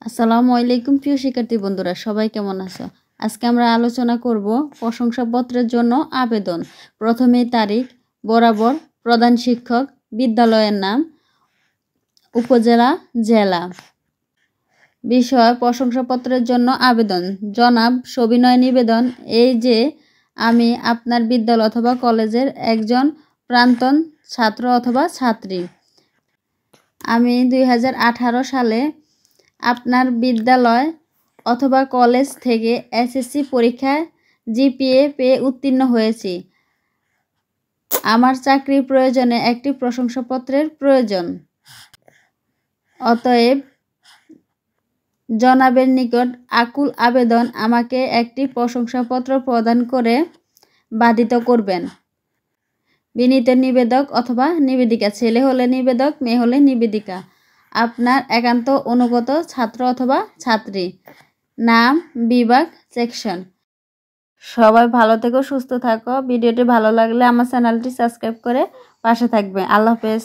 আসসালামু আলাইকুম প্রিয় শিক্ষার্থী বন্ধুরা, সবাই কেমন আছো? আজকে আমরা আলোচনা করব প্রশংসাপত্রের জন্য আবেদন। প্রথমেই তারিখ, বরাবর, প্রধান শিক্ষক, বিদ্যালয়ের নাম, উপজেলা, জেলা। বিষয় প্রশংসাপত্রের জন্য আবেদন। জনাব, সবিনয় নিবেদন এই যে আমি আপনার বিদ্যালয় অথবা কলেজের একজন প্রাক্তন ছাত্র অথবা ছাত্রী। আমি 2018 সালে আপনার বিদ্যালয় অথবা কলেজ থেকে এসএসসি পরীক্ষায় জিপিএ পেয়ে উত্তীর্ণ হয়েছি। আমার চাকরির প্রয়োজনে একটি প্রশংসাপত্রের প্রয়োজন। অতএব জনাবের নিকট আকুল আবেদন আমাকে একটি প্রশংসাপত্র প্রদান করে বাধিত করবেন। বিনীত নিবেদক অথবা নিবেদিকা, ছেলে হলে নিবেদক, মেয়ে হলে নিবেদিকা। আপনার একান্ত অনুগত ছাত্র অথবা ছাত্রী। নাম, বিভাগ, সেকশন। সবাই ভালো থেকো, সুস্থ থাকো। ভিডিওটি ভালো লাগলে আমার চ্যানেলটি সাবস্ক্রাইব করে পাশে থাকবে। আল্লাহ হাফেজ।